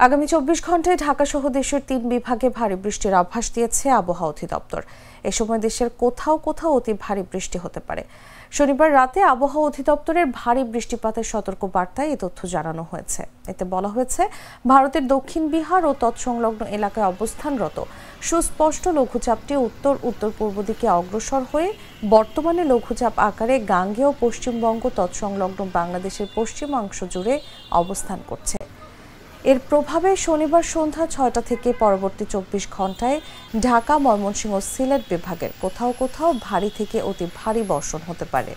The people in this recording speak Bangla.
আগামী 24 ঘন্টায় ঢাকা সহ দেশের 3 বিভাগে ভারী বৃষ্টির আভাস দিয়েছে আবহাওয়া অধিদপ্তর। এ সময় দেশের কোথাও কোথাও অতি ভারী বৃষ্টি হতে পারে। শনিবার রাতে আবহাওয়া অধিদপ্তরের ভারী বৃষ্টিপাতের সতর্ক বার্তায় এই তথ্য জানানো হয়েছে। এতে বলা হয়েছে, ভারতের দক্ষিণ বিহার ও তৎসংলগ্ন এলাকায় অবস্থানরত সুস্পষ্ট লঘুচাপটি উত্তর উত্তর পূর্ব দিকে অগ্রসর হয়ে বর্তমানে লঘুচাপ আকারে গাঙ্গেয় পশ্চিমবঙ্গ তৎসংলগ্ন বাংলাদেশের পশ্চিমাংশ জুড়ে অবস্থান করছে। এর প্রভাবে শনিবার সন্ধ্যা 6টা থেকে পরবর্তী 24 ঘন্টায় ঢাকা, ময়মনসিংহ ও সিলেট বিভাগের কোথাও কোথাও ভারী থেকে অতি ভারী বর্ষণ হতে পারে।